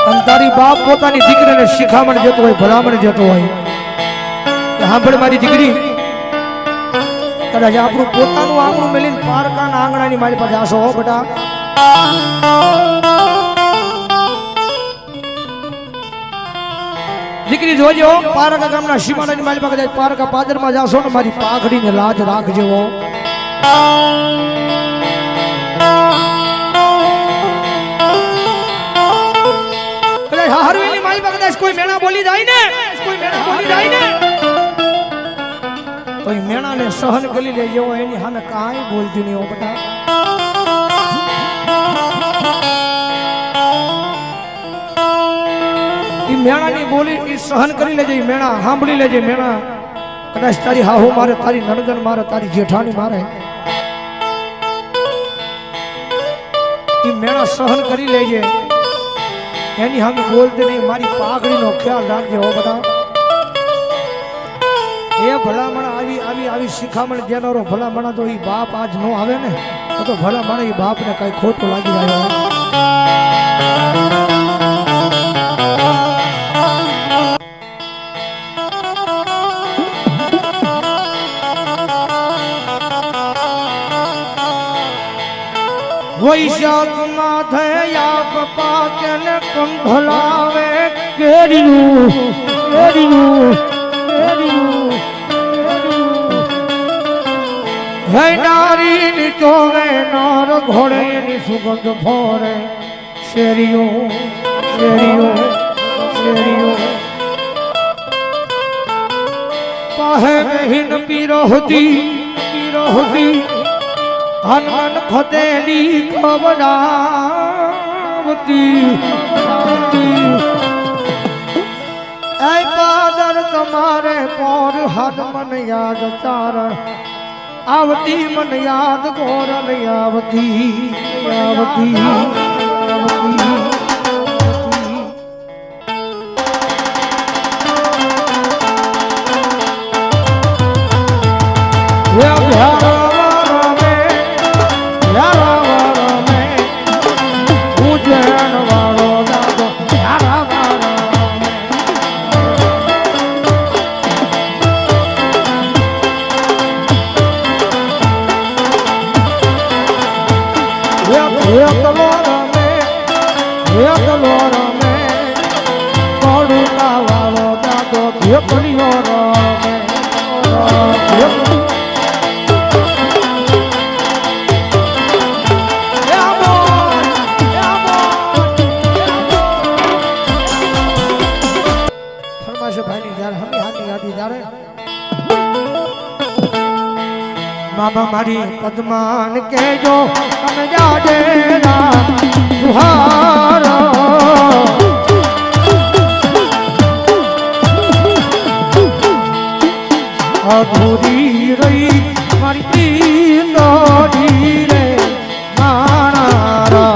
અને તારી બાપ પોતાની દીકરીને શિખામણ જતો હોય, ભલામણ જતો હોય, સાંભળ મારી દીકરી, કદાચ આપણું પોતાનું આંગણું મેલીને પારકાના આંગણાની મારી પાસે આશો હો બેટા. દીકરી જોજો, પારકા ગામના સીમાડાની મારી પાસે પારકા પાદરમાં જાશો ને મારી પાઘડીને લાજ રાખજો. હારવેલી મારી પાસે કોઈ મેણા બોલી જાય ને, કોઈ મેણા બોલી જાય ને, તો એ મેણાને સહન કરી લેજો. એની સામે કાંઈ બોલતી નહીં હો બેટા. એ મેણાની બોલી એ સહન કરી લેજે. મેણા સાંભળી લેજે. મેણા કદાચ તારી હાહુ મારે, તારી નણંદન મારે, તારી જેઠાણી મારે, એ મેણા સહન કરી લેજે. એની સામે બોલતી નહીં. મારી પાઘડીનો ખ્યાલ રાખજે હો બધા. એ ભલામણ આવી આવી આવી શિખામણ દેનારો ભલામણ તો એ બાપ આજ નો આવે ને તો ભલામણ એ બાપને કઈ ખોટું લાગી જાય. વૈશાખ માં થયા પપ્પા કેને કંભલાવે કેરીયું કેરીયું કેરીયું હે નારી ની ચોવે નાર ઘોડે ની સુગંધ ફોરે શેરીયું શેરીયું શેરીયું પાહે મહીન પીરોહતી પીરોહતી હનુમાન ખદેલી ખબડાવતી એ પાદર તમારે પોર હદ મન યાદ ચારણ આવતી મન યાદ ગોરલ આવતી આવતી મામા મારી પદ્માન કેજો તમે જાજે સુહારો અધૂરી રહી મારી પિંગોડી રે મારા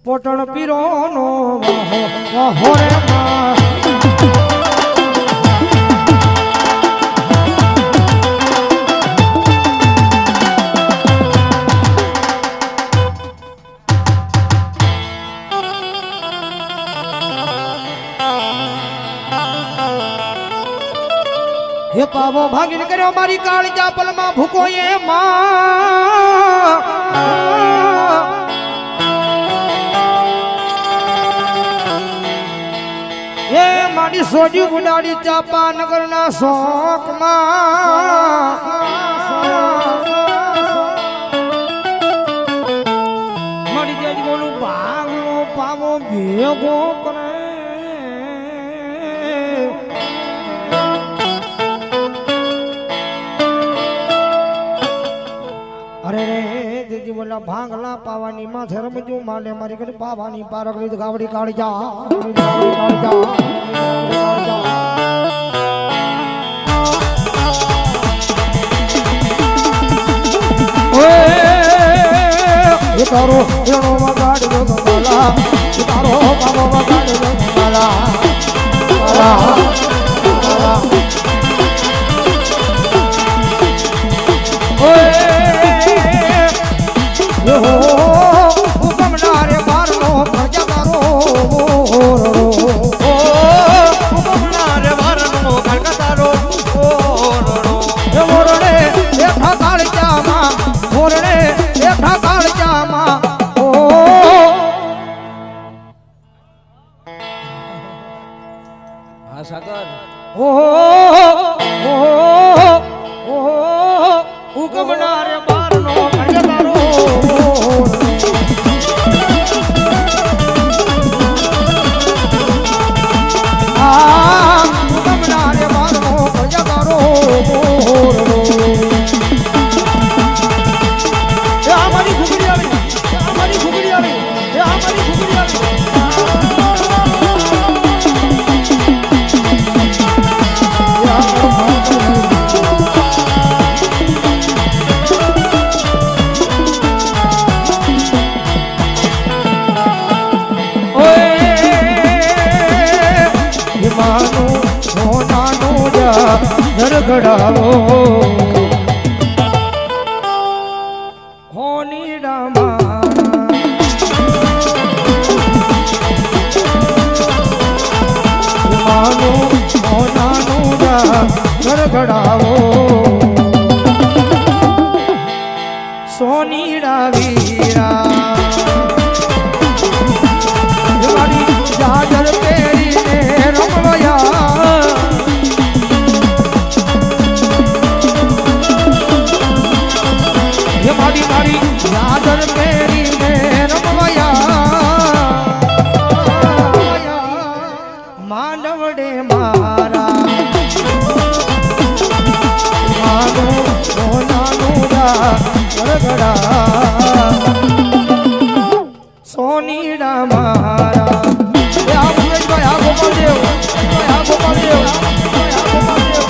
પોટણ પીરો નો વાહો રે હે પાવો ભાગીને કર્યો મારી કાળજા પલમાં ભૂકો એ માં એ મારી સોજી બુડાડી ચાપા નગર ના શોકમાં મારી જેજી બોલું ભાગનો પાવો ભેગો કરે અરે રે દેજી બોલા ભાંગલા પાવાની માથે રમજુ માલે મારી ઘડી પાવાની પારકલી ગાવડી કાઢી જા તારો એનો વગાડ દો માલા તારો બાબો વગાડ દો માલા હુકમનારે બારનો પ્રજા તારો હુકમનારે બારનો પ્રજા તારો મોરડે બેઠા કાળજામાં મોરડે બેઠા કાળજામાં હા સાગર હુકમનારે બારનો પ્રજા તારો હુકમનારે બારનો પ્રજા તારો અમારી ઘૂગડી આવી અમારી ઘૂગડી આવી અમારી ઘૂગડી આવી ગડાવો હોની ડામા હોનાનું ગડગડાવો સોની ડાવીરા જાજર પેરીને રમવાયા મારી મારી યાદર પેરીને રમવાયા માનવડે મારા માનો સોનાનું ગડગડા સોનીડા મારા આ ભુવેશભાઈ આ ગોપાલદેવ આ ગોપાલદેવ આ ગોપાલદેવ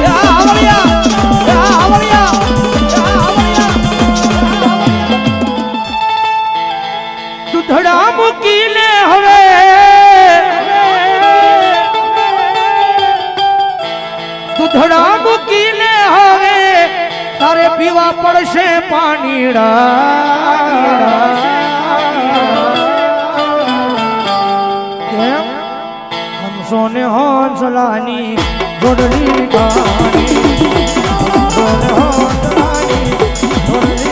આ આવળિયા ધડા મૂકીને હવે ધડા મૂકીને હવે તારે પીવા પડશે પાણીડા કેમ હંસો ને હંસલાની જોડણી ગાણી હંસો ને હંસલાની જોડણી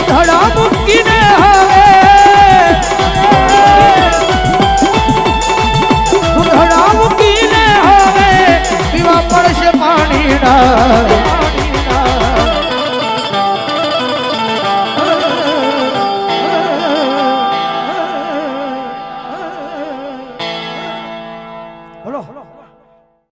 ધડા મૂકીને હવે ધડા મૂકીને હવે પીવા પડશે પાણીડા બોલો